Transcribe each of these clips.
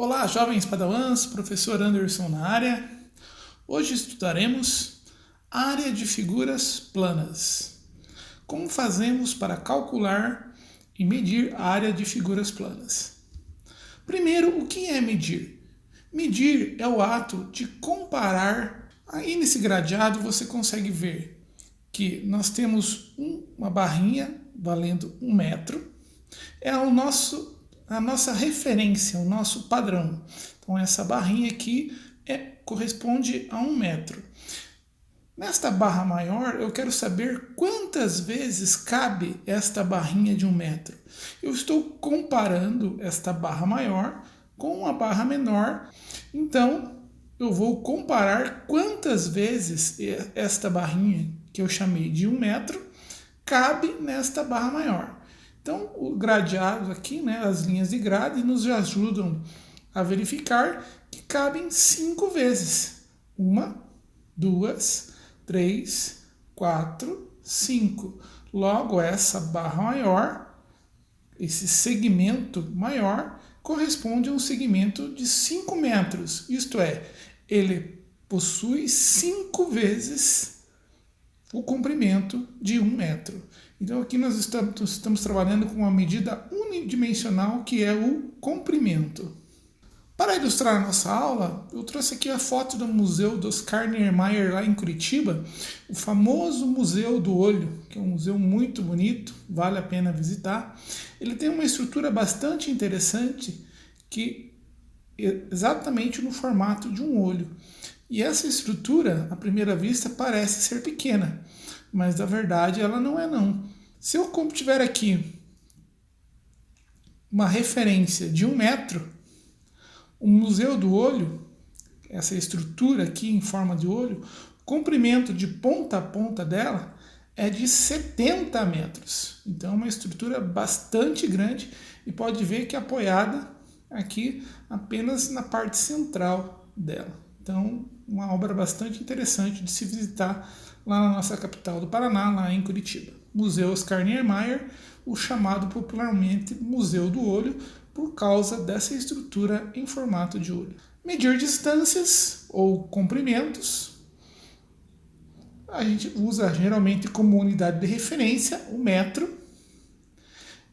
Olá, jovens padawans, professor Anderson na área. Hoje estudaremos área de figuras planas. Como fazemos para calcular e medir a área de figuras planas? Primeiro, o que é medir? Medir é o ato de comparar. Aí nesse gradeado você consegue ver que nós temos uma barrinha valendo 1 metro. É a nossa referência, o nosso padrão. Então essa barrinha aqui corresponde a 1 metro. Nesta barra maior, eu quero saber quantas vezes cabe esta barrinha de 1 metro. Eu estou comparando esta barra maior com a barra menor. Então, eu vou comparar quantas vezes esta barrinha, que eu chamei de 1 metro, cabe nesta barra maior. Então, o gradeado aqui, as linhas de grade, nos ajudam a verificar que cabem 5 vezes. 1, 2, 3, 4, 5. Logo, essa barra maior, esse segmento maior, corresponde a um segmento de 5 metros. Isto é, ele possui 5 vezes o comprimento de 1 metro. Então aqui nós estamos trabalhando com uma medida unidimensional que é o comprimento. Para ilustrar a nossa aula, eu trouxe aqui a foto do Museu do Oscar Niemeyer lá em Curitiba, o famoso Museu do Olho, que é um museu muito bonito, vale a pena visitar. Ele tem uma estrutura bastante interessante, que é exatamente no formato de um olho. E essa estrutura, à primeira vista, parece ser pequena, mas na verdade ela não é não. Se eu tiver aqui uma referência de 1 metro, o Museu do Olho, essa estrutura aqui em forma de olho, o comprimento de ponta a ponta dela é de 70 metros. Então é uma estrutura bastante grande e pode ver que é apoiada aqui apenas na parte central dela. Então, uma obra bastante interessante de se visitar lá na nossa capital do Paraná, lá em Curitiba. Museu Oscar Niemeyer, o chamado popularmente Museu do Olho, por causa dessa estrutura em formato de olho. Medir distâncias ou comprimentos. A gente usa geralmente como unidade de referência o metro.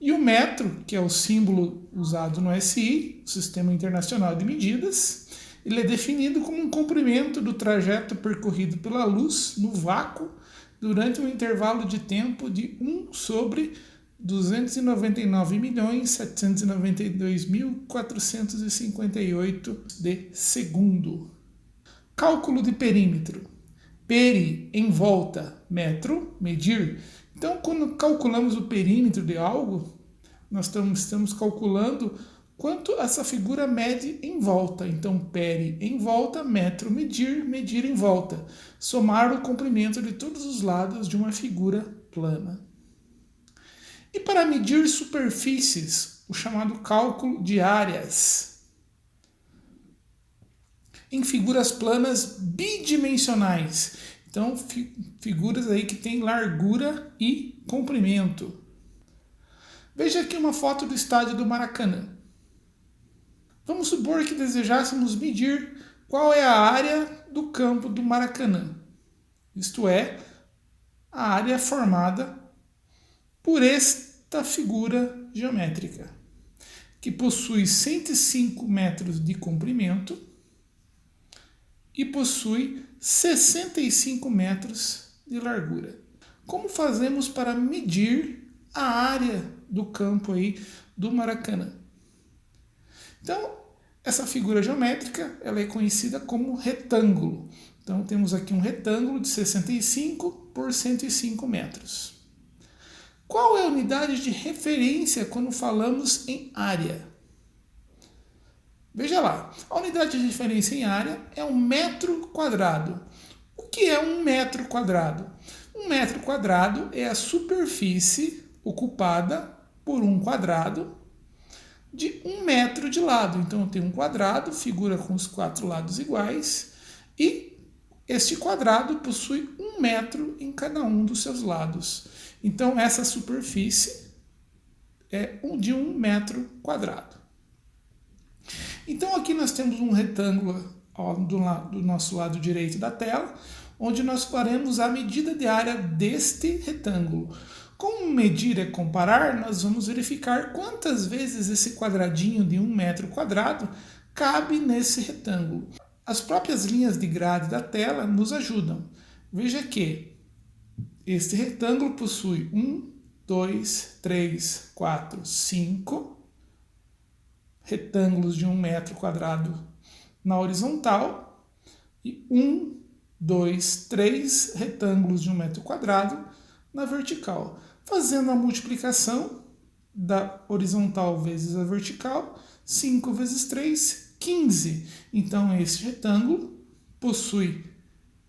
E o metro, que é o símbolo usado no SI, Sistema Internacional de Medidas, ele é definido como um comprimento do trajeto percorrido pela luz no vácuo durante um intervalo de tempo de 1 sobre 299.792.458 de segundo. Cálculo de perímetro. Peri, em volta, metro, medir. Então, quando calculamos o perímetro de algo, nós estamos calculando quanto essa figura mede em volta. Então, peri em volta, metro, medir, medir em volta. Somar o comprimento de todos os lados de uma figura plana. E para medir superfícies, o chamado cálculo de áreas. Em figuras planas bidimensionais. Então, figuras aí que têm largura e comprimento. Veja aqui uma foto do estádio do Maracanã. Vamos supor que desejássemos medir qual é a área do campo do Maracanã. Isto é, a área formada por esta figura geométrica, que possui 105 metros de comprimento e possui 65 metros de largura. Como fazemos para medir a área do campo aí do Maracanã? Então, essa figura geométrica ela é conhecida como retângulo. Então, temos aqui um retângulo de 65 por 105 metros. Qual é a unidade de referência quando falamos em área? Veja lá, a unidade de referência em área é 1 metro quadrado. O que é 1 metro quadrado? 1 metro quadrado é a superfície ocupada por um quadrado de 1 metro de lado. Então eu tenho um quadrado, figura com os 4 lados iguais, e este quadrado possui 1 metro em cada um dos seus lados. Então essa superfície é de 1 metro quadrado. Então aqui nós temos um retângulo do nosso lado direito da tela, onde nós faremos a medida de área deste retângulo. Como medir é comparar, nós vamos verificar quantas vezes esse quadradinho de 1 metro quadrado cabe nesse retângulo. As próprias linhas de grade da tela nos ajudam. Veja que este retângulo possui 1, 2, 3, 4, 5 retângulos de 1 metro quadrado na horizontal e 1, 2, 3 retângulos de 1 metro quadrado na vertical. Fazendo a multiplicação da horizontal vezes a vertical, 5 vezes 3, 15. Então, este retângulo possui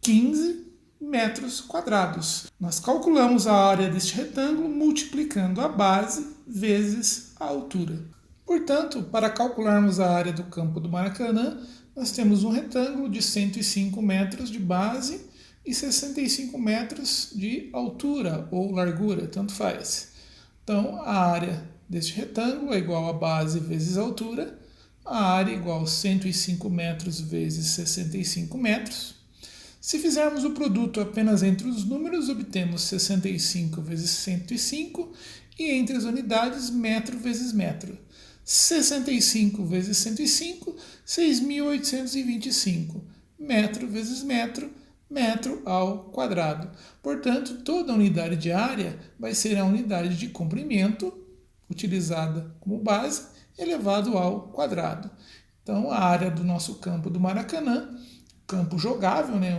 15 metros quadrados. Nós calculamos a área deste retângulo multiplicando a base vezes a altura. Portanto, para calcularmos a área do campo do Maracanã, nós temos um retângulo de 105 metros de base e 65 metros de altura ou largura, tanto faz. Então, a área deste retângulo é igual a base vezes a altura, a área é igual a 105 metros vezes 65 metros. Se fizermos o produto apenas entre os números, obtemos 65 vezes 105 e entre as unidades, metro vezes metro. 65 vezes 105, 6.825. Metro vezes metro, metro ao quadrado. Portanto, toda unidade de área vai ser a unidade de comprimento, utilizada como base, elevado ao quadrado. Então, a área do nosso campo do Maracanã, campo jogável, né,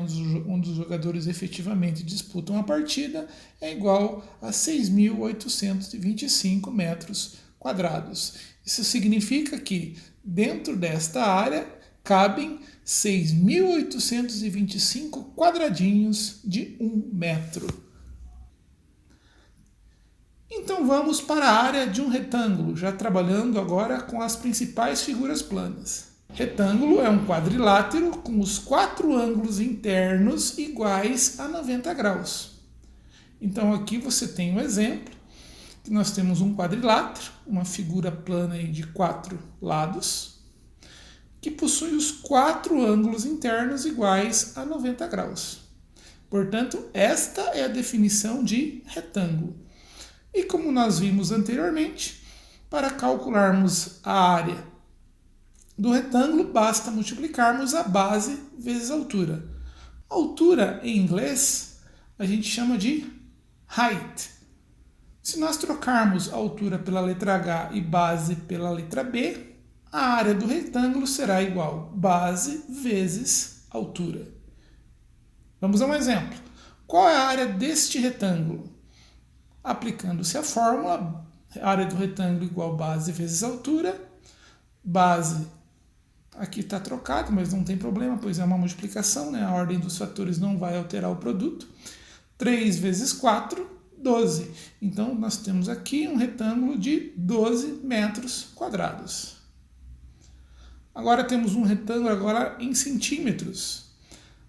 onde os jogadores efetivamente disputam a partida, é igual a 6.825 metros quadrados. Isso significa que dentro desta área cabem 6.825 quadradinhos de 1 metro. Então vamos para a área de um retângulo, já trabalhando agora com as principais figuras planas. Retângulo é um quadrilátero com os 4 ângulos internos iguais a 90 graus. Então aqui você tem um exemplo, que nós temos um quadrilátero, uma figura plana aí de 4 lados, que possui os 4 ângulos internos iguais a 90 graus. Portanto, esta é a definição de retângulo. E como nós vimos anteriormente, para calcularmos a área do retângulo, basta multiplicarmos a base vezes a altura. A altura, em inglês, a gente chama de height. Se nós trocarmos a altura pela letra H e base pela letra B, a área do retângulo será igual base vezes altura. Vamos a um exemplo. Qual é a área deste retângulo? Aplicando-se a fórmula, área do retângulo igual base vezes altura, base aqui está trocado, mas não tem problema, pois é uma multiplicação, né? A ordem dos fatores não vai alterar o produto. 3 vezes 4, 12. Então, nós temos aqui um retângulo de 12 metros quadrados. Agora temos um retângulo agora em centímetros.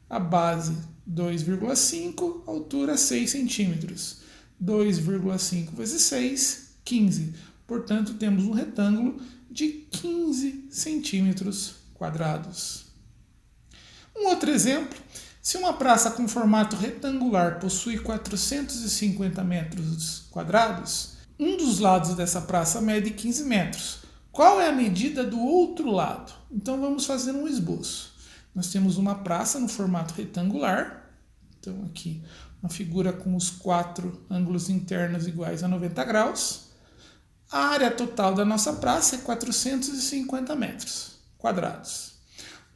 A base 2,5, altura 6 centímetros. 2,5 vezes 6, 15. Portanto, temos um retângulo de 15 centímetros quadrados. Um outro exemplo, se uma praça com formato retangular possui 450 metros quadrados, um dos lados dessa praça mede 15 metros. Qual é a medida do outro lado? Então vamos fazer um esboço. Nós temos uma praça no formato retangular, então aqui uma figura com os 4 ângulos internos iguais a 90 graus. A área total da nossa praça é 450 metros quadrados.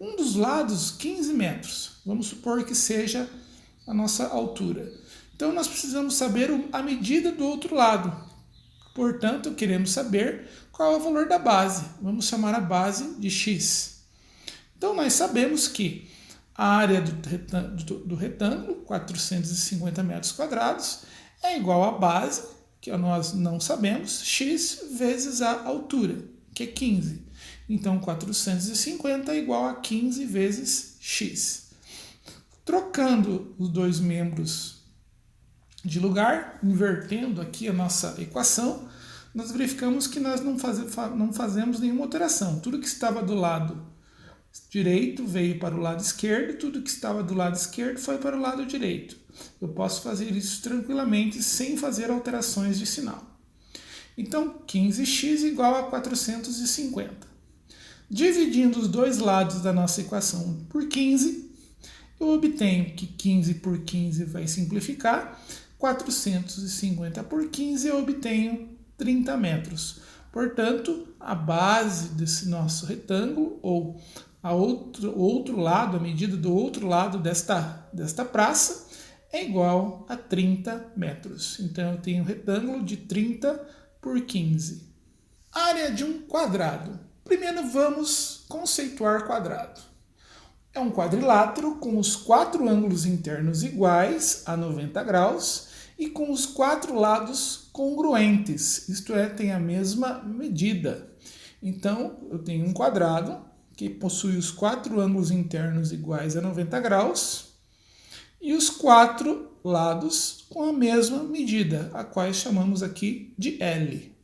Um dos lados, 15 metros. Vamos supor que seja a nossa altura. Então, nós precisamos saber a medida do outro lado. Portanto, queremos saber qual é o valor da base. Vamos chamar a base de x. Então, nós sabemos que a área do retângulo, 450 metros quadrados, é igual à base, que nós não sabemos, x vezes a altura, que é 15. Então, 450 é igual a 15 vezes x. Trocando os dois membros de lugar, invertendo aqui a nossa equação, nós verificamos que nós não fazemos nenhuma alteração. Tudo que estava do lado direito veio para o lado esquerdo, tudo que estava do lado esquerdo foi para o lado direito. Eu posso fazer isso tranquilamente sem fazer alterações de sinal. Então, 15x igual a 450. Dividindo os dois lados da nossa equação por 15, eu obtenho que 15 por 15 vai simplificar, 450 por 15 eu obtenho 30 metros. Portanto, a base desse nosso retângulo, ou outro lado, a medida do outro lado desta praça, é igual a 30 metros. Então, eu tenho um retângulo de 30 por 15. Área de um quadrado. Primeiro vamos conceituar quadrado. É um quadrilátero com os 4 ângulos internos iguais a 90 graus e com os 4 lados congruentes, isto é, tem a mesma medida. Então, eu tenho um quadrado que possui os 4 ângulos internos iguais a 90 graus e os 4 lados com a mesma medida, a quais chamamos aqui de L.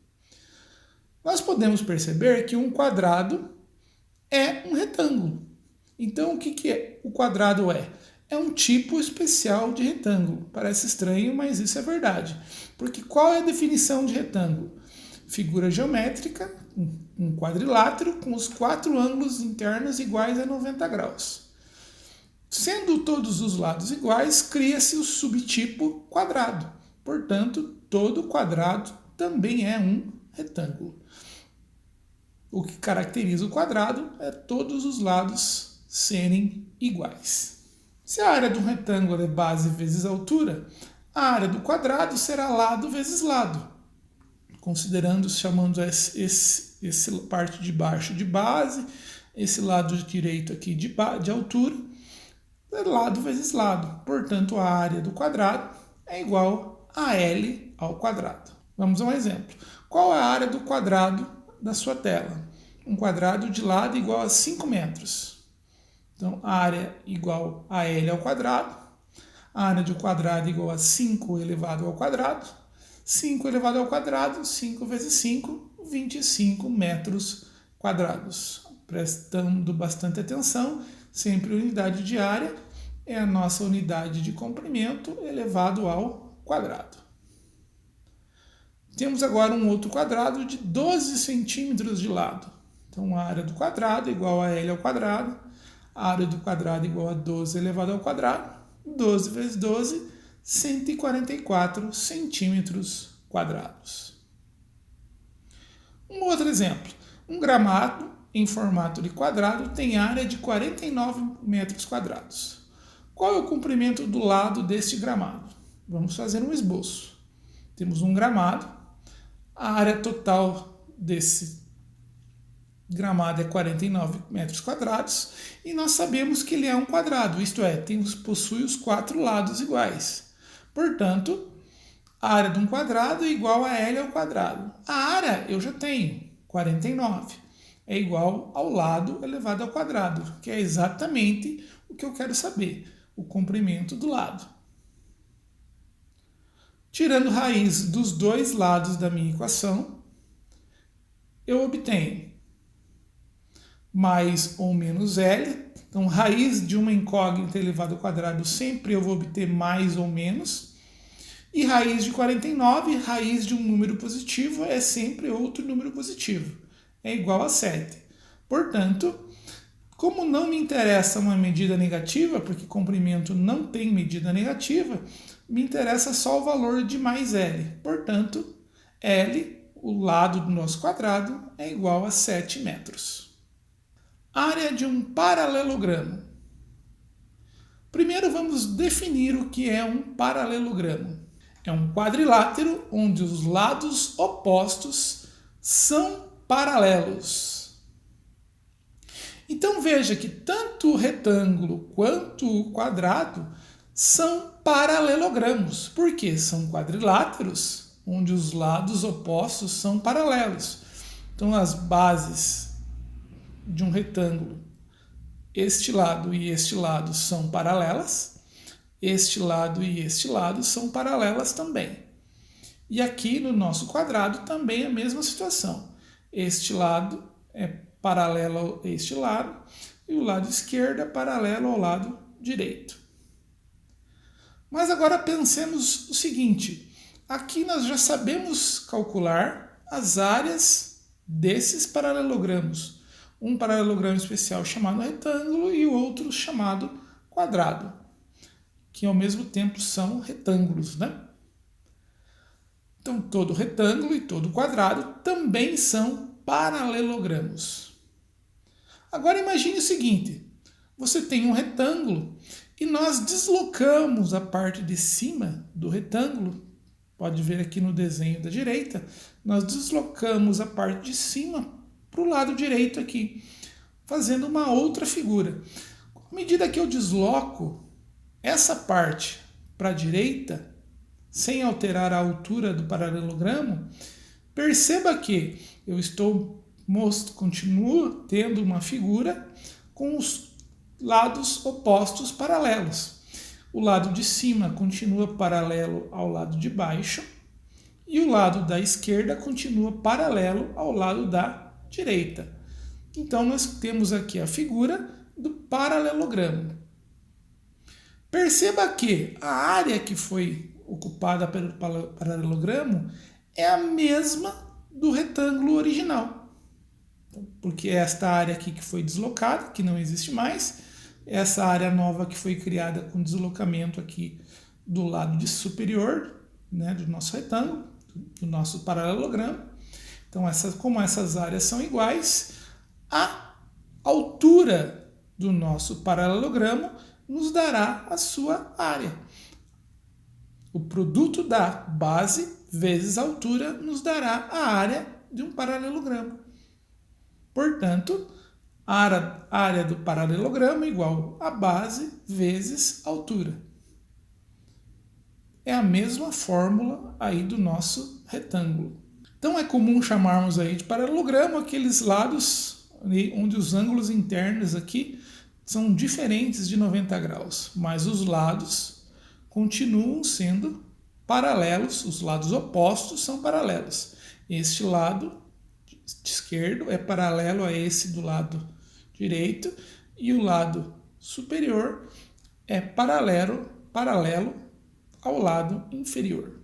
Nós podemos perceber que um quadrado é um retângulo. Então, o que o quadrado é? É um tipo especial de retângulo. Parece estranho, mas isso é verdade. Porque qual é a definição de retângulo? Figura geométrica, um quadrilátero com os 4 ângulos internos iguais a 90 graus. Sendo todos os lados iguais, cria-se o subtipo quadrado. Portanto, todo quadrado também é um retângulo. O que caracteriza o quadrado é todos os lados serem iguais. Se a área do retângulo é base vezes altura, a área do quadrado será lado vezes lado. Chamando esse parte de baixo de base, esse lado direito aqui de altura, é lado vezes lado. Portanto, a área do quadrado é igual a L ao quadrado. Vamos a um exemplo. Qual é a área do quadrado da sua tela? Um quadrado de lado igual a 5 metros. Então, a área igual a L ao quadrado. A área do quadrado igual a 5 elevado ao quadrado. 5 elevado ao quadrado, 5 vezes 5, 25 metros quadrados. Prestando bastante atenção, sempre unidade de área é a nossa unidade de comprimento elevado ao quadrado. Temos agora um outro quadrado de 12 centímetros de lado. Então, a área do quadrado é igual a L ao quadrado. A área do quadrado é igual a 12 elevado ao quadrado. 12 vezes 12, 144 centímetros quadrados. Um outro exemplo. Um gramado em formato de quadrado tem área de 49 metros quadrados. Qual é o comprimento do lado deste gramado? Vamos fazer um esboço. Temos um gramado. A área total desse gramado é 49 metros quadrados e nós sabemos que ele é um quadrado, isto é, possui os 4 lados iguais. Portanto, a área de um quadrado é igual a L ao quadrado. A área eu já tenho, 49, é igual ao lado elevado ao quadrado, que é exatamente o que eu quero saber, o comprimento do lado. Tirando raiz dos dois lados da minha equação, eu obtenho mais ou menos L. Então, raiz de uma incógnita elevado ao quadrado, sempre eu vou obter mais ou menos. E raiz de 49, raiz de um número positivo, é sempre outro número positivo. É igual a 7. Portanto, como não me interessa uma medida negativa, porque comprimento não tem medida negativa, me interessa só o valor de mais L. Portanto, L, o lado do nosso quadrado, é igual a 7 metros. Área de um paralelogramo. Primeiro vamos definir o que é um paralelogramo. É um quadrilátero onde os lados opostos são paralelos. Então veja que tanto o retângulo quanto o quadrado são paralelogramos. Por quê? São quadriláteros onde os lados opostos são paralelos. Então as bases de um retângulo, este lado e este lado são paralelas, este lado e este lado são paralelas também. E aqui no nosso quadrado também é a mesma situação. Este lado é paralelo a este lado e o lado esquerdo é paralelo ao lado direito. Mas agora pensemos o seguinte, aqui nós já sabemos calcular as áreas desses paralelogramos. Um paralelogramo especial chamado retângulo e o outro chamado quadrado, que ao mesmo tempo são retângulos, né? Então, todo retângulo e todo quadrado também são paralelogramos. Agora imagine o seguinte, você tem um retângulo e nós deslocamos a parte de cima do retângulo, pode ver aqui no desenho da direita, nós deslocamos a parte de cima para o lado direito aqui, fazendo uma outra figura. À medida que eu desloco essa parte para a direita, sem alterar a altura do paralelogramo, perceba que eu continuo tendo uma figura com os lados opostos paralelos. O lado de cima continua paralelo ao lado de baixo e o lado da esquerda continua paralelo ao lado da direita. Então nós temos aqui a figura do paralelogramo. Perceba que a área que foi ocupada pelo paralelogramo é a mesma do retângulo original. Porque esta área aqui que foi deslocada, que não existe mais, essa área nova que foi criada com deslocamento aqui do lado de superior, né, do nosso retângulo, do nosso paralelogramo. Então, como essas áreas são iguais, a altura do nosso paralelogramo nos dará a sua área. O produto da base vezes a altura nos dará a área de um paralelogramo. Portanto, a área do paralelogramo é igual a base vezes a altura. É a mesma fórmula aí do nosso retângulo. Então é comum chamarmos aí de paralelogramo aqueles lados onde os ângulos internos aqui são diferentes de 90 graus, mas os lados continuam sendo paralelos, os lados opostos são paralelos. Este lado esquerdo é paralelo a esse do lado direito e o lado superior é paralelo ao lado inferior.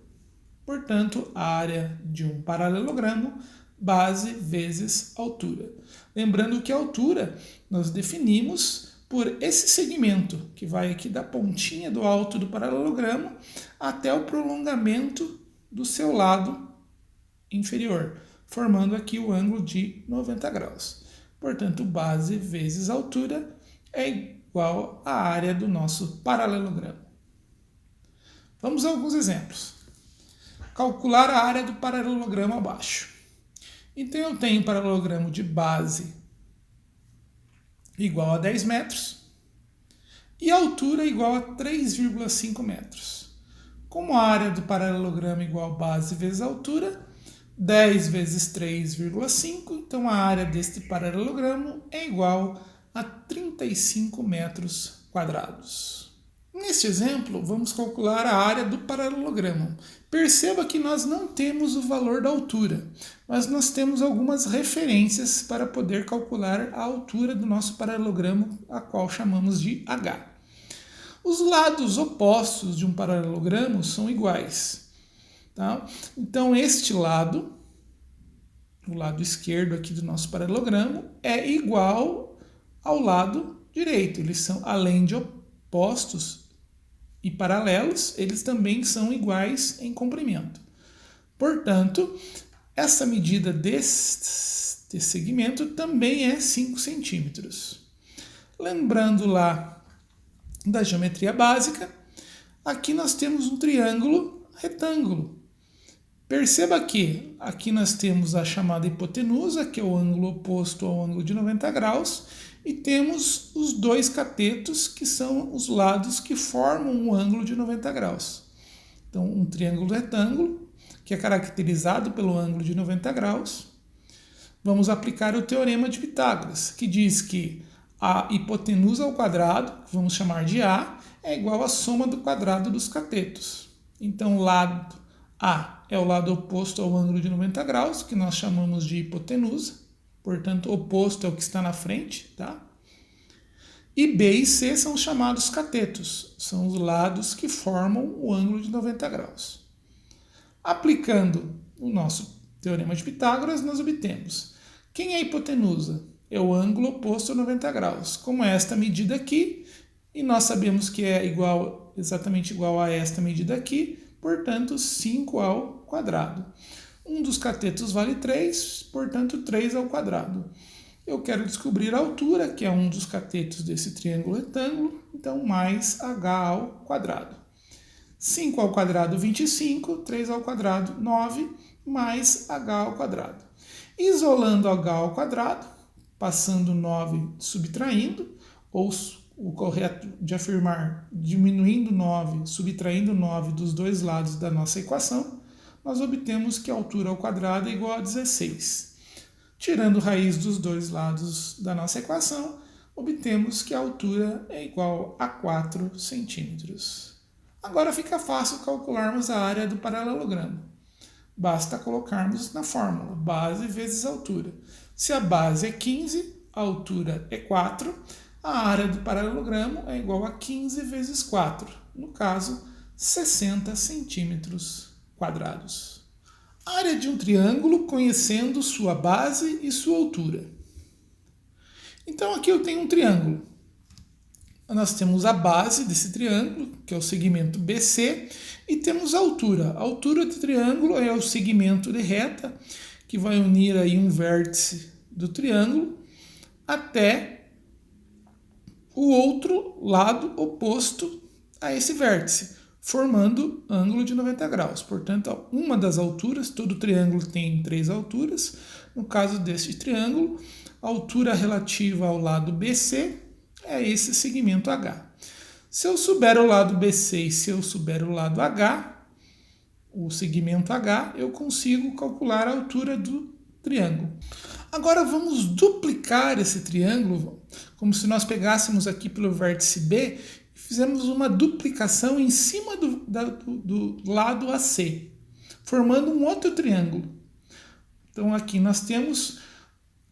Portanto, a área de um paralelogramo, base vezes altura. Lembrando que a altura nós definimos por esse segmento, que vai aqui da pontinha do alto do paralelogramo até o prolongamento do seu lado inferior, formando aqui o ângulo de 90 graus. Portanto, base vezes altura é igual à área do nosso paralelogramo. Vamos a alguns exemplos. Calcular a área do paralelogramo abaixo. Então, eu tenho um paralelogramo de base igual a 10 metros e a altura igual a 3,5 metros. Como a área do paralelogramo é igual a base vezes a altura, 10 vezes 3,5, então a área deste paralelogramo é igual a 35 metros quadrados. Neste exemplo, vamos calcular a área do paralelogramo. Perceba que nós não temos o valor da altura, mas nós temos algumas referências para poder calcular a altura do nosso paralelogramo, a qual chamamos de H. Os lados opostos de um paralelogramo são iguais. Tá? Então, este lado, o lado esquerdo aqui do nosso paralelogramo, é igual ao lado direito. Eles são, além de opostos e paralelos, eles também são iguais em comprimento. Portanto, essa medida deste segmento também é 5 centímetros. Lembrando lá da geometria básica, aqui nós temos um triângulo retângulo. Perceba que aqui nós temos a chamada hipotenusa, que é o ângulo oposto ao ângulo de 90 graus, e temos os dois catetos, que são os lados que formam um ângulo de 90 graus. Então, um triângulo retângulo, que é caracterizado pelo ângulo de 90 graus. Vamos aplicar o teorema de Pitágoras, que diz que a hipotenusa ao quadrado, que vamos chamar de A, é igual à soma do quadrado dos catetos. Então, lado A é o lado oposto ao ângulo de 90 graus, que nós chamamos de hipotenusa. Portanto, oposto é o que está na frente, tá? E B e C são os chamados catetos, são os lados que formam o ângulo de 90 graus. Aplicando o nosso teorema de Pitágoras, nós obtemos quem é a hipotenusa? É o ângulo oposto a 90 graus, como é esta medida aqui, e nós sabemos que é exatamente igual a esta medida aqui, portanto 5 ao quadrado. Um dos catetos vale 3, portanto 3 ao quadrado. Eu quero descobrir a altura, que é um dos catetos desse triângulo retângulo, então mais h ao quadrado. 5 ao quadrado, 25, 3 ao quadrado, 9, mais h ao quadrado. Isolando h ao quadrado, passando 9 subtraindo, ou o correto de afirmar diminuindo 9, subtraindo 9 dos dois lados da nossa equação, nós obtemos que a altura ao quadrado é igual a 16. Tirando raiz dos dois lados da nossa equação, obtemos que a altura é igual a 4 centímetros. Agora fica fácil calcularmos a área do paralelogramo. Basta colocarmos na fórmula, base vezes altura. Se a base é 15, a altura é 4, a área do paralelogramo é igual a 15 vezes 4, no caso, 60 centímetros quadrados. Área de um triângulo conhecendo sua base e sua altura. Então aqui eu tenho um triângulo. Nós temos a base desse triângulo, que é o segmento BC, e temos a altura. A altura do triângulo é o segmento de reta, que vai unir aí um vértice do triângulo até o outro lado oposto a esse vértice, formando ângulo de 90 graus. Portanto, uma das alturas, todo triângulo tem 3 alturas. No caso deste triângulo, a altura relativa ao lado BC é esse segmento H. Se eu souber o lado BC e se eu souber o lado H, o segmento H, eu consigo calcular a altura do triângulo. Agora vamos duplicar esse triângulo, como se nós pegássemos aqui pelo vértice B e fizemos uma duplicação em cima do lado AC, formando um outro triângulo. Então aqui nós temos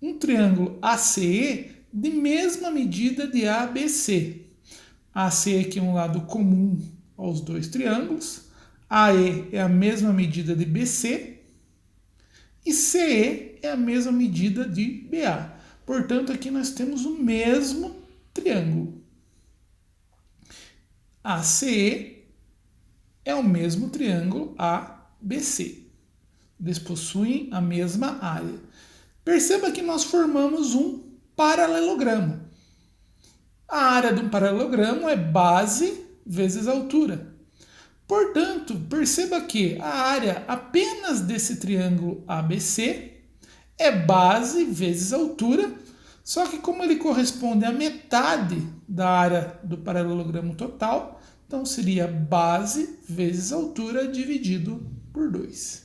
um triângulo ACE de mesma medida de ABC. AC aqui é um lado comum aos dois triângulos, AE é a mesma medida de BC e CE é a mesma medida de BA. Portanto, aqui nós temos o mesmo triângulo. ACE é o mesmo triângulo ABC. Eles possuem a mesma área. Perceba que nós formamos um paralelogramo. A área de um paralelogramo é base vezes altura. Portanto, perceba que a área apenas desse triângulo ABC é base vezes altura, só que como ele corresponde à metade da área do paralelogramo total, então seria base vezes altura dividido por 2.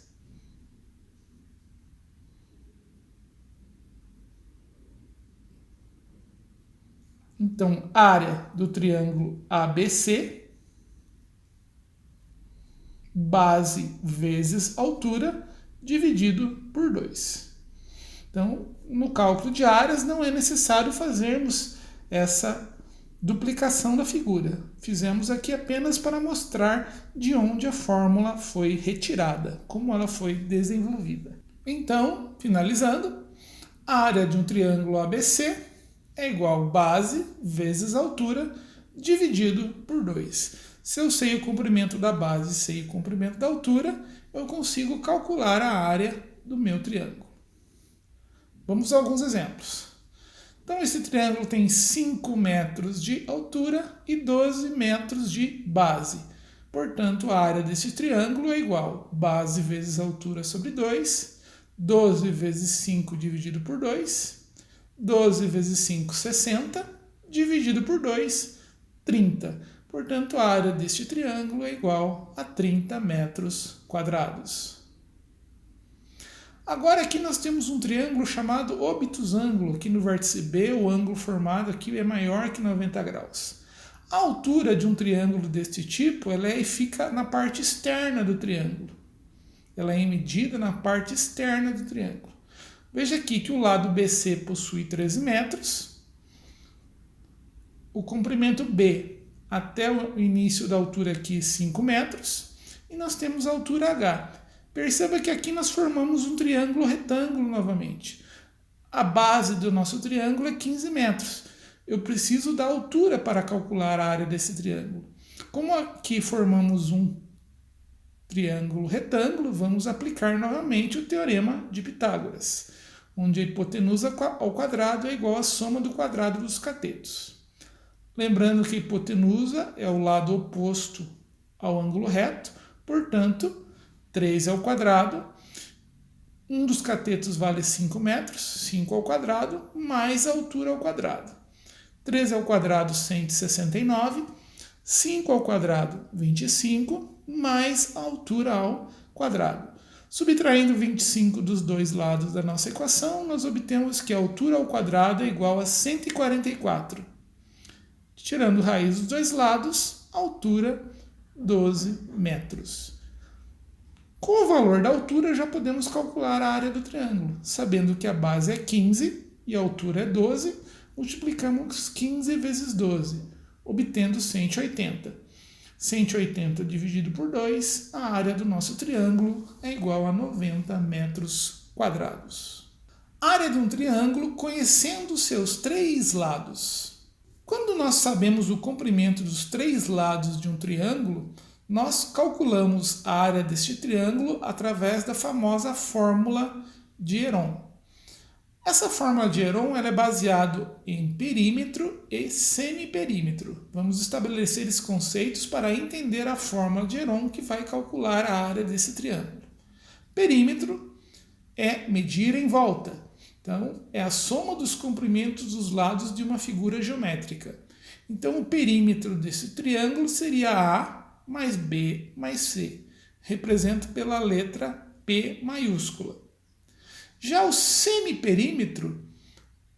Então, área do triângulo ABC, base vezes altura, dividido por 2. Então, no cálculo de áreas, não é necessário fazermos essa duplicação da figura. Fizemos aqui apenas para mostrar de onde a fórmula foi retirada, como ela foi desenvolvida. Então, finalizando, a área de um triângulo ABC é igual base vezes altura dividido por 2. Se eu sei o comprimento da base e sei o comprimento da altura, eu consigo calcular a área do meu triângulo. Vamos a alguns exemplos. Então, esse triângulo tem 5 metros de altura e 12 metros de base. Portanto, a área desse triângulo é igual base vezes altura sobre 2, 12 vezes 5 dividido por 2, 12 vezes 5, 60, dividido por 2, 30. Portanto, a área deste triângulo é igual a 30 metros quadrados. Agora aqui nós temos um triângulo chamado obtusângulo. Aqui no vértice B, o ângulo formado aqui é maior que 90 graus. A altura de um triângulo deste tipo ela fica na parte externa do triângulo. ela é medida na parte externa do triângulo. Veja aqui que o lado BC possui 13 metros, o comprimento B até o início da altura aqui 5 metros, e nós temos a altura H. Perceba que aqui nós formamos um triângulo retângulo novamente. A base do nosso triângulo é 15 metros. Eu preciso da altura para calcular a área desse triângulo. Como aqui formamos um triângulo retângulo, vamos aplicar novamente o teorema de Pitágoras, onde a hipotenusa ao quadrado é igual à soma do quadrado dos catetos. Lembrando que a hipotenusa é o lado oposto ao ângulo reto, portanto, 3 ao quadrado, um dos catetos vale 5 metros, 5 ao quadrado, mais a altura ao quadrado. 13 ao quadrado, 169, 5 ao quadrado, 25, mais a altura ao quadrado. Subtraindo 25 dos dois lados da nossa equação, nós obtemos que a altura ao quadrado é igual a 144. Tirando raiz dos dois lados, altura 12 metros. Com o valor da altura, já podemos calcular a área do triângulo. Sabendo que a base é 15 e a altura é 12, multiplicamos 15 vezes 12, obtendo 180. 180 dividido por 2, a área do nosso triângulo é igual a 90 metros quadrados. Área de um triângulo conhecendo seus três lados. Quando nós sabemos o comprimento dos três lados de um triângulo, nós calculamos a área deste triângulo através da famosa fórmula de Heron. Essa fórmula de Heron ela é baseada em perímetro e semiperímetro. Vamos estabelecer esses conceitos para entender a fórmula de Heron que vai calcular a área desse triângulo. Perímetro é medir em volta. Então, é a soma dos comprimentos dos lados de uma figura geométrica. Então, o perímetro desse triângulo seria A mais B mais C, representado pela letra P maiúscula. Já o semiperímetro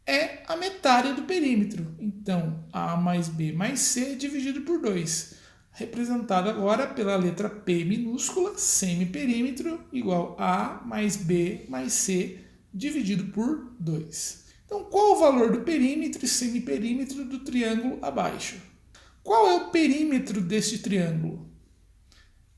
é a metade do perímetro. Então, A mais B mais C dividido por 2. Representado agora pela letra P minúscula, semiperímetro, igual A mais B mais C dividido por 2. Então, qual o valor do perímetro e semiperímetro do triângulo abaixo? Qual é o perímetro deste triângulo?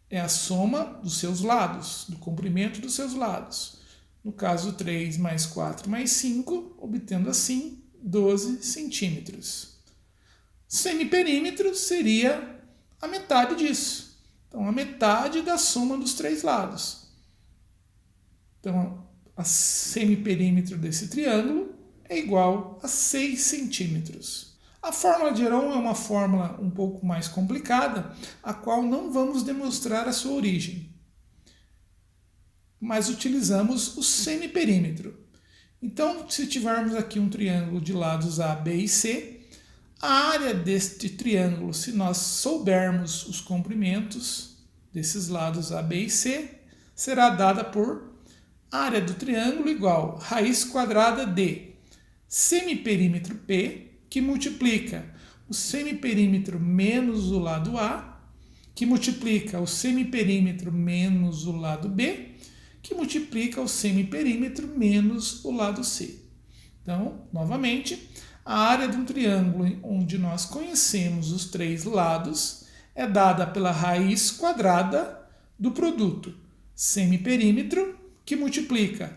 É a soma dos seus lados, do comprimento dos seus lados. No caso, 3 mais 4 mais 5, obtendo assim 12 centímetros. Semiperímetro seria a metade disso. Então, a metade da soma dos três lados. Então, a semiperímetro desse triângulo é igual a 6 centímetros. A fórmula de Heron é uma fórmula um pouco mais complicada, a qual não vamos demonstrar a sua origem, mas utilizamos o semiperímetro. Então, se tivermos aqui um triângulo de lados A, B e C, a área deste triângulo, se nós soubermos os comprimentos desses lados A, B e C, será dada por área do triângulo igual raiz quadrada de semiperímetro P, que multiplica o semiperímetro menos o lado A, que multiplica o semiperímetro menos o lado B, que multiplica o semiperímetro menos o lado C. Então, novamente, a área de um triângulo onde nós conhecemos os três lados é dada pela raiz quadrada do produto semiperímetro, que multiplica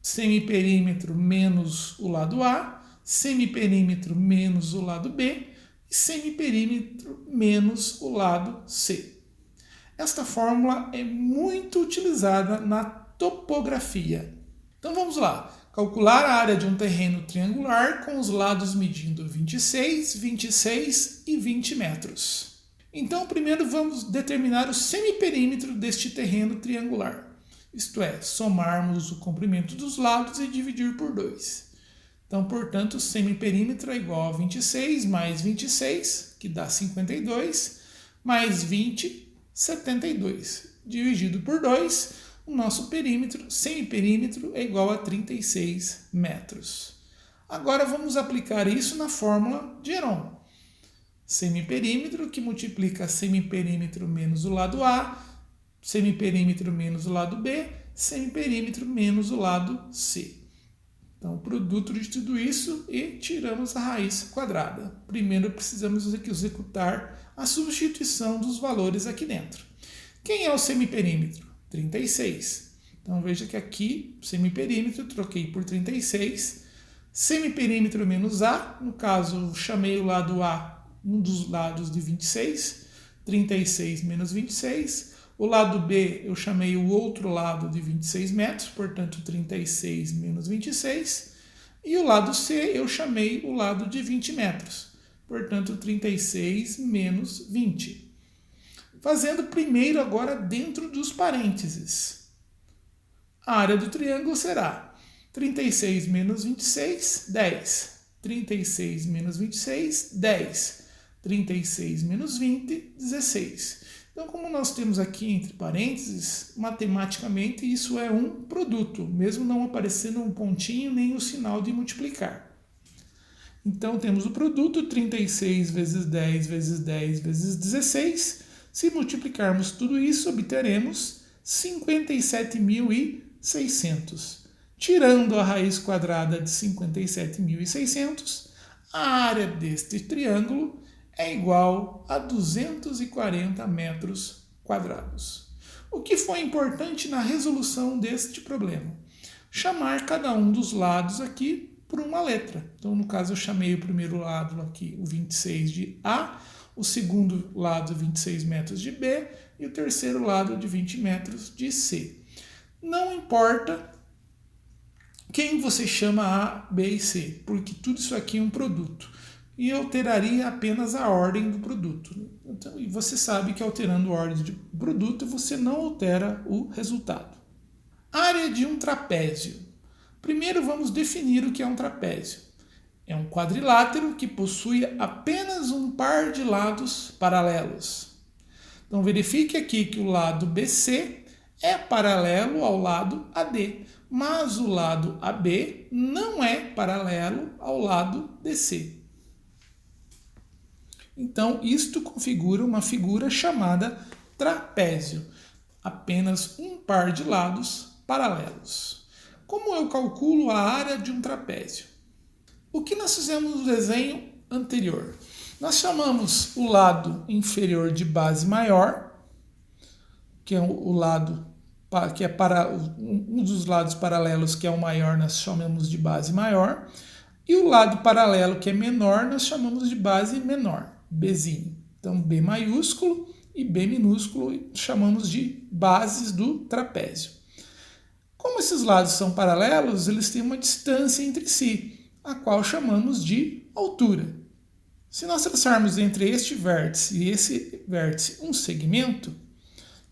semiperímetro menos o lado A, semiperímetro menos o lado B e semiperímetro menos o lado C. Esta fórmula é muito utilizada na topografia. Então vamos lá. Calcular a área de um terreno triangular com os lados medindo 26, 26 e 20 metros. Então primeiro vamos determinar o semiperímetro deste terreno triangular. Isto é, somarmos o comprimento dos lados e dividir por 2. Então, portanto, o semiperímetro é igual a 26 mais 26, que dá 52, mais 20, 72. Dividido por 2, o nosso perímetro, semiperímetro, é igual a 36 metros. Agora vamos aplicar isso na fórmula de Heron. Semiperímetro, que multiplica semiperímetro menos o lado A, semiperímetro menos o lado B, semiperímetro menos o lado C. Então, produto de tudo isso e tiramos a raiz quadrada. Primeiro precisamos executar a substituição dos valores aqui dentro. Quem é o semiperímetro? 36. Então veja que aqui, semiperímetro, troquei por 36. Semiperímetro menos A, no caso, chamei o lado A, um dos lados de 26. 36 menos 26. O lado B, eu chamei o outro lado de 26 metros, portanto 36 menos 26. E o lado C, eu chamei o lado de 20 metros, portanto 36 menos 20. Fazendo primeiro agora dentro dos parênteses. A área do triângulo será 36 menos 26, 10. 36 menos 26, 10. 36 menos 20, 16. Então, como nós temos aqui entre parênteses, matematicamente isso é um produto, mesmo não aparecendo um pontinho nem o sinal de multiplicar. Então, temos o produto 36 vezes 10 vezes 10 vezes 16. Se multiplicarmos tudo isso, obteremos 57.600. Tirando a raiz quadrada de 57.600, a área deste triângulo é igual a 240 metros quadrados. O que foi importante na resolução deste problema? Chamar cada um dos lados aqui por uma letra. Então, no caso, eu chamei o primeiro lado aqui, o 26 de A, o segundo lado, 26 metros de B, e o terceiro lado, de 20 metros de C. Não importa quem você chama A, B e C, porque tudo isso aqui é um produto. E eu alteraria apenas a ordem do produto. Então, e você sabe que alterando a ordem do produto, você não altera o resultado. Área de um trapézio. Primeiro vamos definir o que é um trapézio. É um quadrilátero que possui apenas um par de lados paralelos. Então verifique aqui que o lado BC é paralelo ao lado AD, mas o lado AB não é paralelo ao lado DC. Então, isto configura uma figura chamada trapézio. Apenas um par de lados paralelos. Como eu calculo a área de um trapézio? O que nós fizemos no desenho anterior? Nós chamamos o lado inferior de base maior, que é o lado que é para um dos lados paralelos, que é o maior, nós chamamos de base maior, e o lado paralelo, que é menor, nós chamamos de base menor. Bzinho. Então, B maiúsculo e B minúsculo chamamos de bases do trapézio. Como esses lados são paralelos, eles têm uma distância entre si, a qual chamamos de altura. Se nós traçarmos entre este vértice e esse vértice um segmento,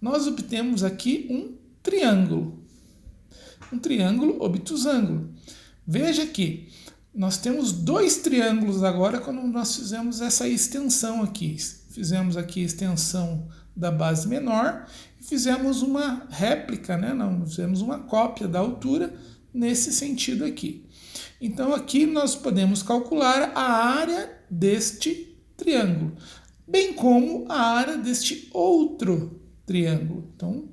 nós obtemos aqui um triângulo obtusângulo. Veja que nós temos dois triângulos agora quando nós fizemos essa extensão aqui. Fizemos aqui a extensão da base menor e fizemos uma réplica, né? Não, fizemos uma cópia da altura nesse sentido aqui. Então aqui nós podemos calcular a área deste triângulo, bem como a área deste outro triângulo. Então,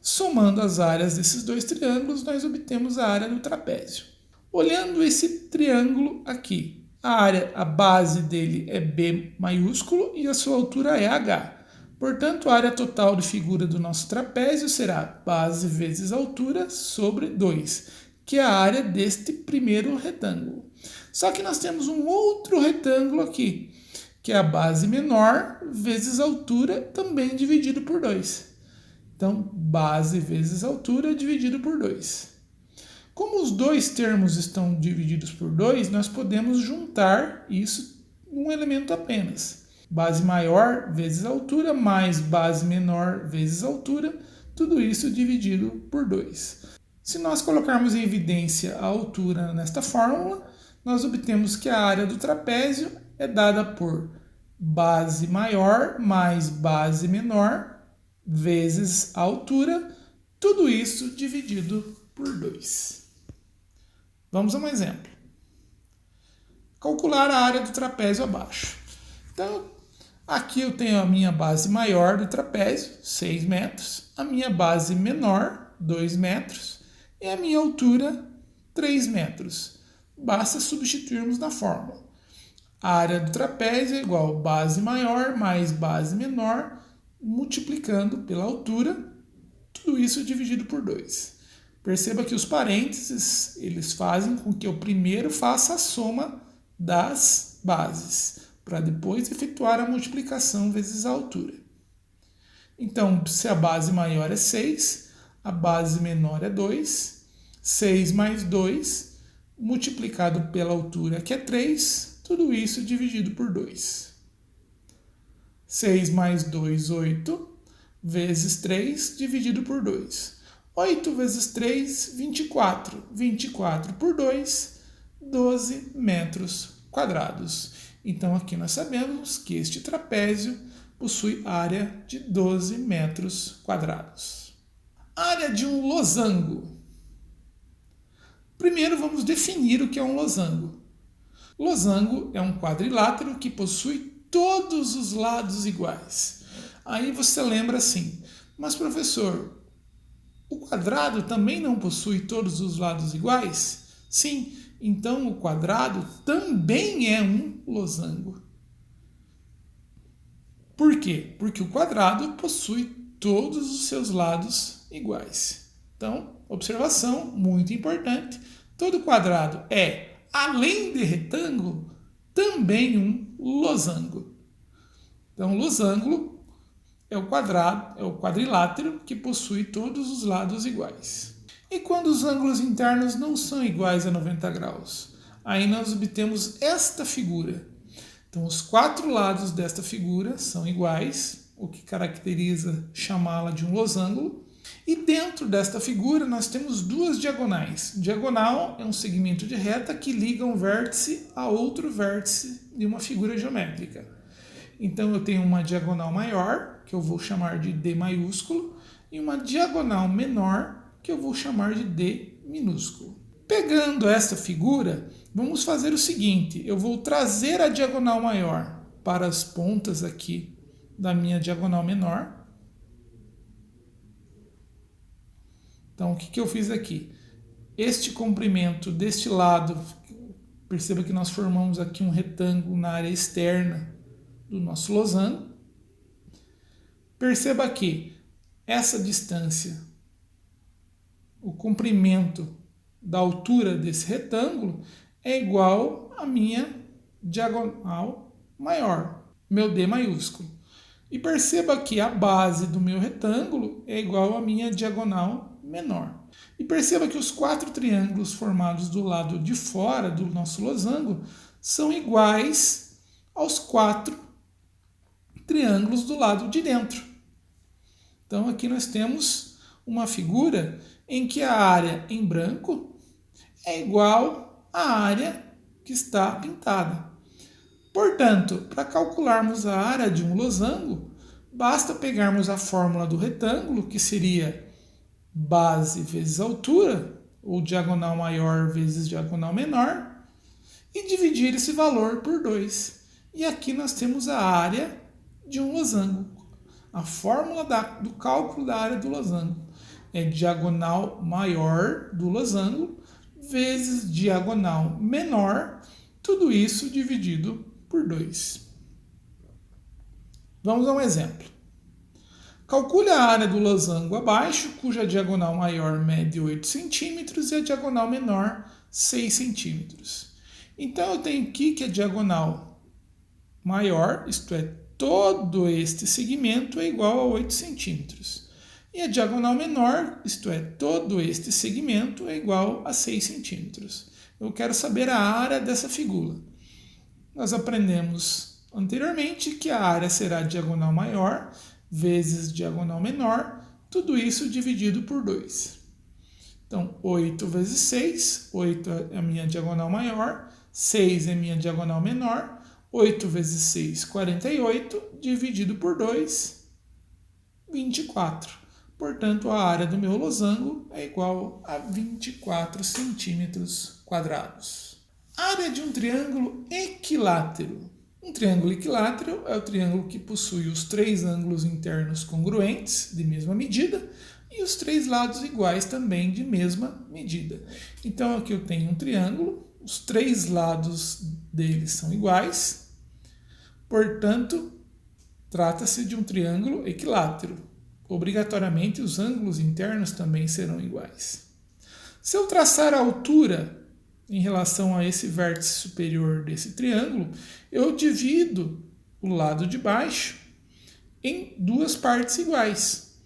somando as áreas desses dois triângulos, nós obtemos a área do trapézio. Olhando esse triângulo aqui, a base dele é B maiúsculo e a sua altura é H. Portanto, a área total de figura do nosso trapézio será base vezes altura sobre 2, que é a área deste primeiro retângulo. Só que nós temos um outro retângulo aqui, que é a base menor vezes altura, também dividido por 2. Então, base vezes altura dividido por 2. Como os dois termos estão divididos por 2, nós podemos juntar isso num elemento apenas. Base maior vezes altura mais base menor vezes altura, tudo isso dividido por 2. Se nós colocarmos em evidência a altura nesta fórmula, nós obtemos que a área do trapézio é dada por base maior mais base menor vezes a altura, tudo isso dividido por 2. Vamos a um exemplo. Calcular a área do trapézio abaixo. Então, Aqui eu tenho a minha base maior do trapézio, 6 metros, a minha base menor, 2 metros, e a minha altura, 3 metros. Basta substituirmos na fórmula. A área do trapézio é igual a base maior mais base menor, multiplicando pela altura, tudo isso dividido por 2. Perceba que os parênteses, eles fazem com que eu primeiro faça a soma das bases, para depois efetuar a multiplicação vezes a altura. Então, se a base maior é 6, a base menor é 2, 6 mais 2, multiplicado pela altura, que é 3, tudo isso dividido por 2. 6 mais 2, 8, vezes 3, dividido por 2. 8 vezes 3, 24. 24 por 2, 12 metros quadrados. Então, aqui nós sabemos que este trapézio possui área de 12 metros quadrados. Área de um losango. Primeiro, vamos definir o que é um losango. Losango é um quadrilátero que possui todos os lados iguais. Aí você lembra assim, mas professor, o quadrado também não possui todos os lados iguais? Sim, então o quadrado também é um losango. Por quê? Porque o quadrado possui todos os seus lados iguais. Então, observação muito importante, todo quadrado é, além de retângulo, também um losango. Então, losango é o quadrado, é o quadrilátero que possui todos os lados iguais. E quando os ângulos internos não são iguais a 90 graus? Aí nós obtemos esta figura. Então, os 4 lados desta figura são iguais, o que caracteriza chamá-la de um losango. E dentro desta figura nós temos 2 diagonais. Diagonal é um segmento de reta que liga um vértice a outro vértice de uma figura geométrica. Então eu tenho uma diagonal maior, que eu vou chamar de D maiúsculo, e uma diagonal menor, que eu vou chamar de D minúsculo. Pegando esta figura, vamos fazer o seguinte, eu vou trazer a diagonal maior para as pontas aqui da minha diagonal menor. Então, o que eu fiz aqui? Este comprimento deste lado, perceba que nós formamos aqui um retângulo na área externa do nosso losango. Perceba que essa distância, o comprimento da altura desse retângulo é igual à minha diagonal maior, meu D maiúsculo. E perceba que a base do meu retângulo é igual à minha diagonal menor. E perceba que os 4 triângulos formados do lado de fora do nosso losango são iguais aos 4 triângulos do lado de dentro. Então aqui nós temos uma figura em que a área em branco é igual à área que está pintada. Portanto, para calcularmos a área de um losango, basta pegarmos a fórmula do retângulo, que seria base vezes altura, ou diagonal maior vezes diagonal menor, e dividir esse valor por 2. E aqui nós temos a área de um losango. A fórmula do cálculo da área do losango é diagonal maior do losango vezes diagonal menor, tudo isso dividido por 2. Vamos a um exemplo. Calcule a área do losango abaixo, cuja diagonal maior mede 8 centímetros e a diagonal menor 6 centímetros. Então eu tenho aqui que a diagonal maior, isto é, todo este segmento é igual a 8 centímetros. E a diagonal menor, isto é, todo este segmento é igual a 6 centímetros. Eu quero saber a área dessa figura. Nós aprendemos anteriormente que a área será diagonal maior vezes diagonal menor, tudo isso dividido por 2. Então, 8 vezes 6, 8 é a minha diagonal maior, 6 é a minha diagonal menor, 8 vezes 6, 48, dividido por 2, 24. Portanto, a área do meu losango é igual a 24 centímetros quadrados. Área de um triângulo equilátero. Um triângulo equilátero é o triângulo que possui os três ângulos internos congruentes, de mesma medida, e os três lados iguais também de mesma medida. Então aqui eu tenho um triângulo, os três lados dele são iguais, portanto, trata-se de um triângulo equilátero. Obrigatoriamente os ângulos internos também serão iguais. Se eu traçar a altura em relação a esse vértice superior desse triângulo, eu divido o lado de baixo em duas partes iguais,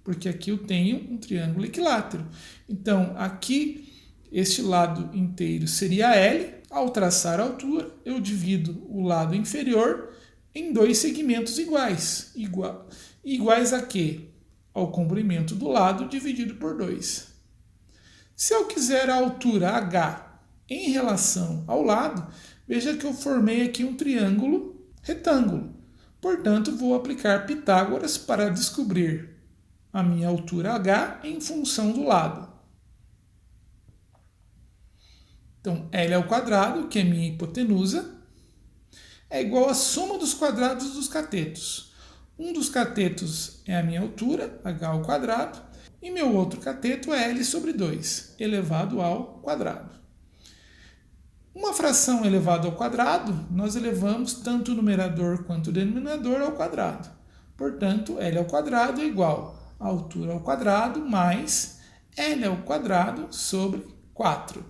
porque aqui eu tenho um triângulo equilátero. Então, aqui, este lado inteiro seria L. Ao traçar a altura, eu divido o lado inferior em dois segmentos iguais. Iguais a quê? Ao comprimento do lado dividido por 2. Se eu quiser a altura H em relação ao lado, veja que eu formei aqui um triângulo retângulo. Portanto, vou aplicar Pitágoras para descobrir a minha altura H em função do lado. Então, L ao quadrado, que é minha hipotenusa, é igual à soma dos quadrados dos catetos. Um dos catetos é a minha altura, H ao quadrado, e meu outro cateto é L sobre 2, elevado ao quadrado. Uma fração elevada ao quadrado, nós elevamos tanto o numerador quanto o denominador ao quadrado. Portanto, L ao quadrado é igual a altura ao quadrado mais L ao quadrado sobre 4.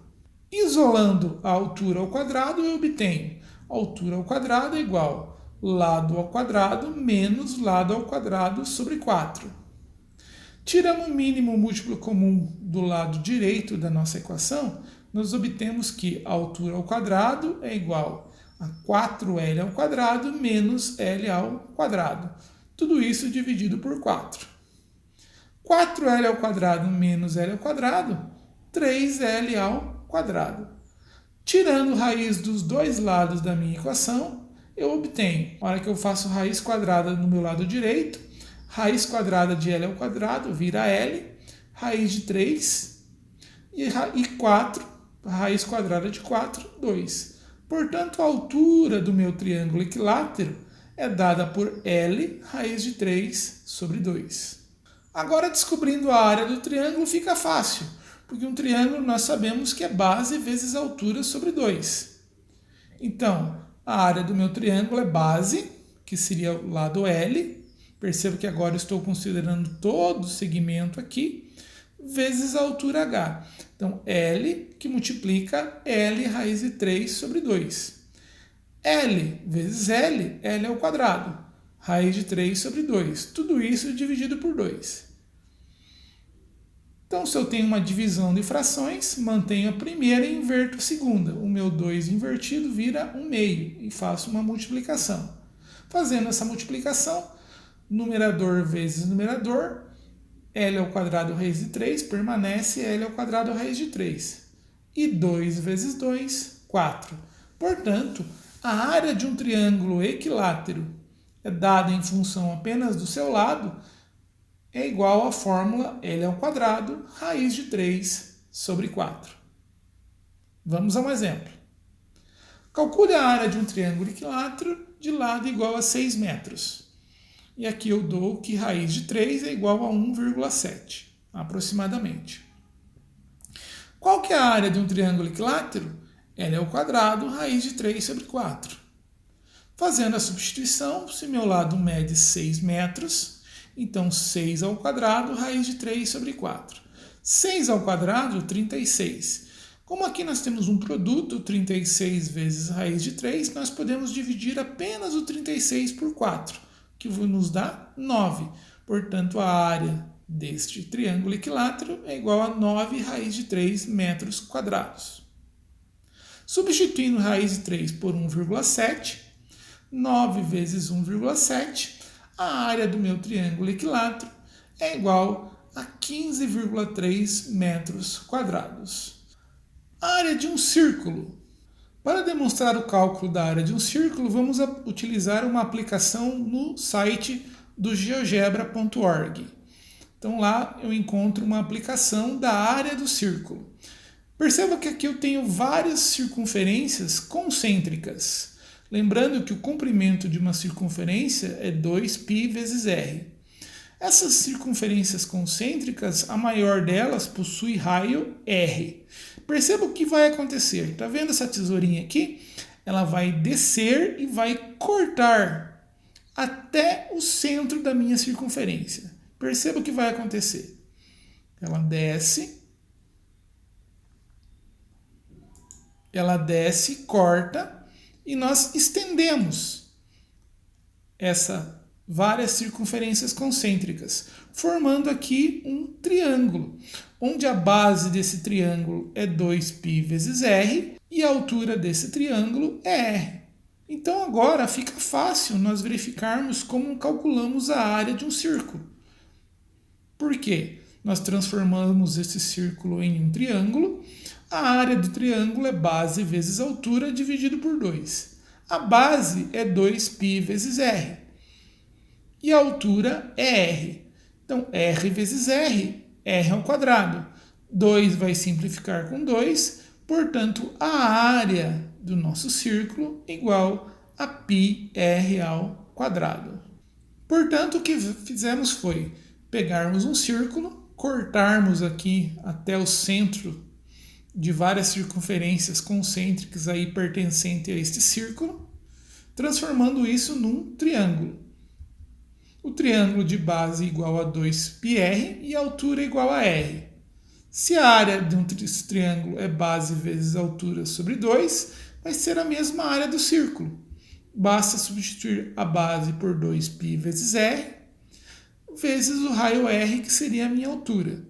Isolando a altura ao quadrado, eu obtenho a altura ao quadrado é igual a lado ao quadrado menos lado ao quadrado sobre 4. Tirando o mínimo múltiplo comum do lado direito da nossa equação, nós obtemos que a altura ao quadrado é igual a 4L ao quadrado menos L ao quadrado. Tudo isso dividido por 4. 4L ao quadrado menos L ao quadrado, 3L ao quadrado. Tirando raiz dos dois lados da minha equação, eu obtenho, na hora que eu faço raiz quadrada no meu lado direito, raiz quadrada de L ao quadrado vira L, raiz de 3 e 4, raiz quadrada de 4, 2. Portanto, a altura do meu triângulo equilátero é dada por L, raiz de 3 sobre 2. Agora, descobrindo a área do triângulo fica fácil, porque um triângulo nós sabemos que é base vezes altura sobre 2. Então, a área do meu triângulo é base, que seria o lado L. Perceba que agora eu estou considerando todo o segmento aqui, vezes a altura H. Então, L que multiplica L raiz de 3 sobre 2. L vezes L, L ao quadrado. Raiz de 3 sobre 2. Tudo isso dividido por 2. Então, se eu tenho uma divisão de frações, mantenho a primeira e inverto a segunda. O meu 2 invertido vira 1/2 e faço uma multiplicação. Fazendo essa multiplicação, numerador vezes numerador, L ao quadrado raiz de 3 permanece L ao quadrado raiz de 3. E 2 vezes 2, 4. Portanto, a área de um triângulo equilátero é dada em função apenas do seu lado, é igual à fórmula L ao quadrado raiz de 3 sobre 4. Vamos a um exemplo. Calcule a área de um triângulo equilátero de lado igual a 6 metros. E aqui eu dou que raiz de 3 é igual a 1,7, aproximadamente. Qual que é a área de um triângulo equilátero? L ao quadrado, raiz de 3 sobre 4. Fazendo a substituição, se meu lado mede 6 metros, então 6 ao quadrado, raiz de 3 sobre 4. 6 ao quadrado, 36. Como aqui nós temos um produto, 36 vezes raiz de 3, nós podemos dividir apenas o 36 por 4, que nos dá 9. Portanto, a área deste triângulo equilátero é igual a 9 raiz de 3 metros quadrados. Substituindo raiz de 3 por 1,7, 9 vezes 1,7, a área do meu triângulo equilátero é igual a 15,3 metros quadrados. A área de um círculo. Para demonstrar o cálculo da área de um círculo, vamos utilizar uma aplicação no site do geogebra.org. Então lá eu encontro uma aplicação da área do círculo. Perceba que aqui eu tenho várias circunferências concêntricas. Lembrando que o comprimento de uma circunferência é 2π vezes r. Essas circunferências concêntricas, a maior delas possui raio R. Perceba o que vai acontecer. Está vendo essa tesourinha aqui? Ela vai descer e vai cortar até o centro da minha circunferência. Perceba o que vai acontecer. Ela desce, corta, e nós estendemos essas várias circunferências concêntricas, formando aqui um triângulo, onde a base desse triângulo é 2π vezes r e a altura desse triângulo é r. Então agora fica fácil nós verificarmos como calculamos a área de um círculo. Por quê? Nós transformamos esse círculo em um triângulo. A área do triângulo é base vezes altura dividido por 2. A base é 2π vezes r. E a altura é r. Então, r vezes r, r ao quadrado. 2 vai simplificar com 2, portanto, a área do nosso círculo é igual a πr ao quadrado. Portanto, o que fizemos foi pegarmos um círculo, cortarmos aqui até o centro de várias circunferências concêntricas aí pertencentes a este círculo, transformando isso num triângulo. O triângulo de base igual a 2πr e a altura igual a r. Se a área de um triângulo é base vezes altura sobre 2, vai ser a mesma área do círculo. Basta substituir a base por 2π vezes r, vezes o raio r, que seria a minha altura.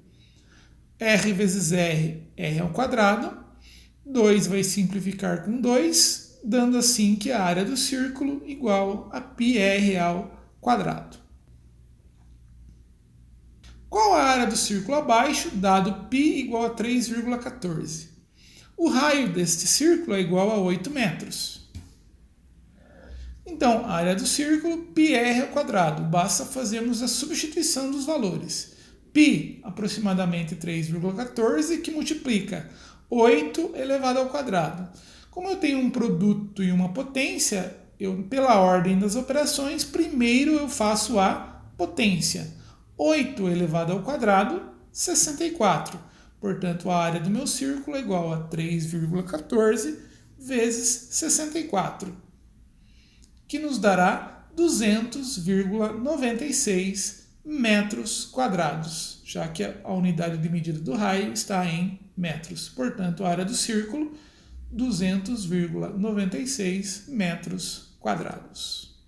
R vezes r, r ao quadrado. 2 vai simplificar com 2, dando assim que a área do círculo igual a πr ao quadrado. Qual a área do círculo abaixo, dado π igual a 3,14? O raio deste círculo é igual a 8 metros. Então, a área do círculo, πr ao quadrado. Basta fazermos a substituição dos valores. Π, aproximadamente 3,14, que multiplica 8 elevado ao quadrado. Como eu tenho um produto e uma potência, pela ordem das operações, primeiro eu faço a potência. 8 elevado ao quadrado, 64. Portanto, a área do meu círculo é igual a 3,14 vezes 64, que nos dará 200,96 metros quadrados, já que a unidade de medida do raio está em metros. Portanto, a área do círculo, 200,96 metros quadrados.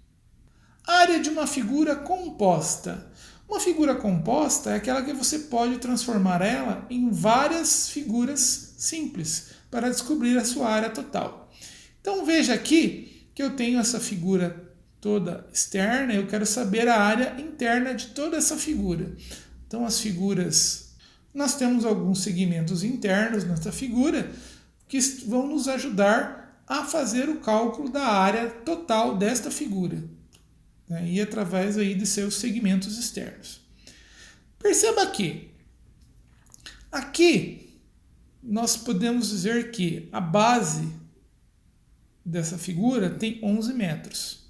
Área de uma figura composta. Uma figura composta é aquela que você pode transformar ela em várias figuras simples para descobrir a sua área total. Então veja aqui que eu tenho essa figura toda externa, eu quero saber a área interna de toda essa figura. Então as figuras, nós temos alguns segmentos internos nessa figura que vão nos ajudar a fazer o cálculo da área total desta figura, né, e através aí de seus segmentos externos. Perceba que aqui nós podemos dizer que a base dessa figura tem 11 metros.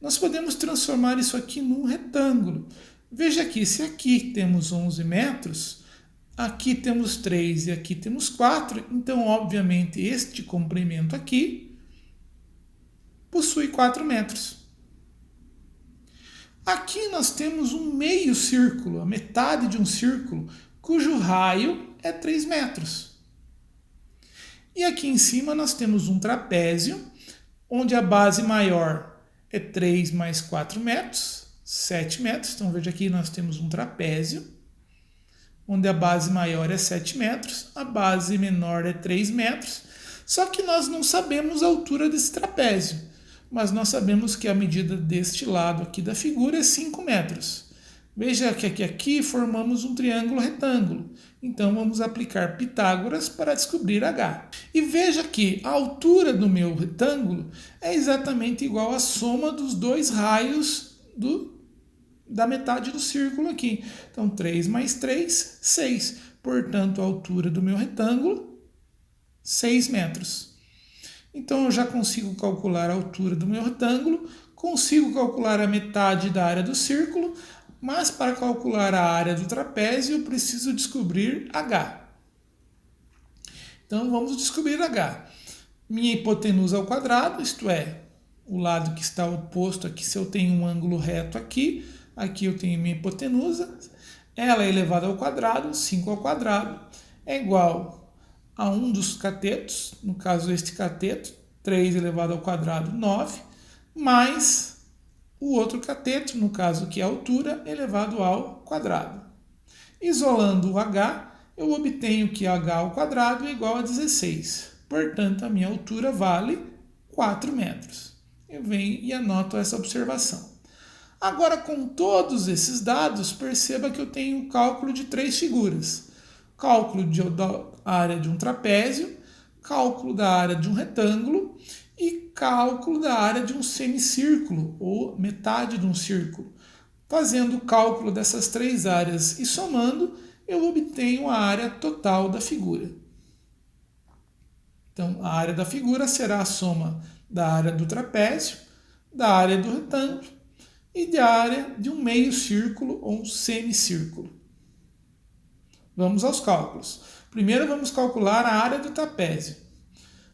Nós podemos transformar isso aqui num retângulo. Veja aqui, se aqui temos 11 metros, aqui temos 3 e aqui temos 4, então obviamente este comprimento aqui possui 4 metros. Aqui nós temos um meio círculo, a metade de um círculo, cujo raio é 3 metros. E aqui em cima nós temos um trapézio, onde a base maior é 3 mais 4 metros, 7 metros. Então veja aqui nós temos um trapézio, onde a base maior é 7 metros, a base menor é 3 metros. Só que nós não sabemos a altura desse trapézio, mas nós sabemos que a medida deste lado aqui da figura é 5 metros. Veja que aqui formamos um triângulo retângulo. Então vamos aplicar Pitágoras para descobrir h. E veja que a altura do meu retângulo é exatamente igual à soma dos dois raios da metade do círculo aqui. Então 3 mais 3, 6. Portanto, a altura do meu retângulo, 6 metros. Então eu já consigo calcular a altura do meu retângulo, consigo calcular a metade da área do círculo, mas para calcular a área do trapézio eu preciso descobrir h. Então vamos descobrir h. Minha hipotenusa ao quadrado, isto é, o lado que está oposto aqui, se eu tenho um ângulo reto aqui, aqui eu tenho minha hipotenusa, ela é elevada ao quadrado, 5 ao quadrado, é igual a um dos catetos, no caso este cateto, 3 elevado ao quadrado, 9, mais o outro cateto, no caso que é a altura, elevado ao quadrado. Isolando o h, eu obtenho que h ao quadrado é igual a 16. Portanto, a minha altura vale 4 metros. Eu venho e anoto essa observação. Agora, com todos esses dados, perceba que eu tenho um cálculo de 3 figuras. Cálculo da área de um trapézio, cálculo da área de um retângulo e cálculo da área de um semicírculo, ou metade de um círculo. Fazendo o cálculo dessas 3 áreas e somando, eu obtenho a área total da figura. Então, a área da figura será a soma da área do trapézio, da área do retângulo e da área de um meio círculo ou um semicírculo. Vamos aos cálculos. Primeiro vamos calcular a área do trapézio.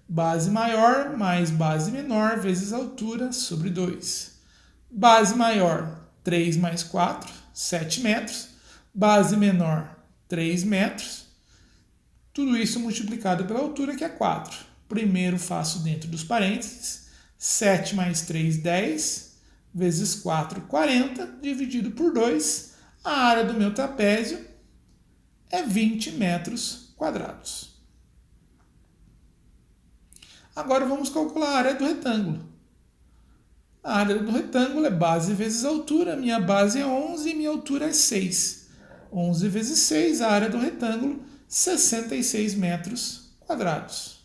Base maior mais base menor vezes altura sobre 2. Base maior, 3 mais 4, 7 metros. Base menor, 3 metros. Tudo isso multiplicado pela altura, que é 4. Primeiro faço dentro dos parênteses. 7 mais 3, 10. Vezes 4, 40. Dividido por 2. A área do meu trapézio é 20 metros quadrados. Agora vamos calcular a área do retângulo. A área do retângulo é base vezes altura. Minha base é 11 e minha altura é 6. 11 vezes 6, a área do retângulo, 66 metros quadrados.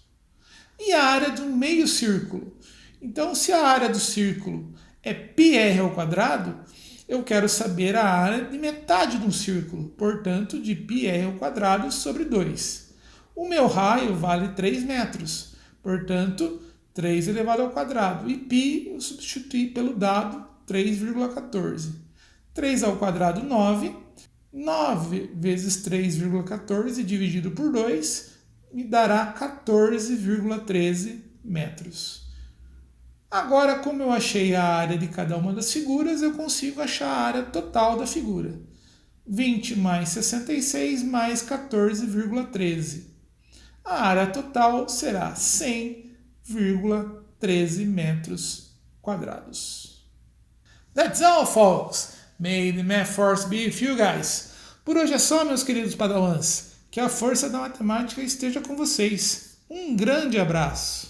E a área de um meio círculo? Então, se a área do círculo é πr ao quadrado, eu quero saber a área de metade de um círculo, portanto, de πr ao quadrado sobre 2. O meu raio vale 3 metros, portanto, 3 elevado ao quadrado. E π eu substituí pelo dado 3,14. 3 ao quadrado, 9. 9 vezes 3,14 dividido por 2 me dará 14,13 metros. Agora, como eu achei a área de cada uma das figuras, eu consigo achar a área total da figura. 20 mais 66 mais 14,13. A área total será 100,13 metros quadrados. That's all, folks! May the math force be with you guys. Por hoje é só, meus queridos padawans. Que a força da matemática esteja com vocês. Um grande abraço.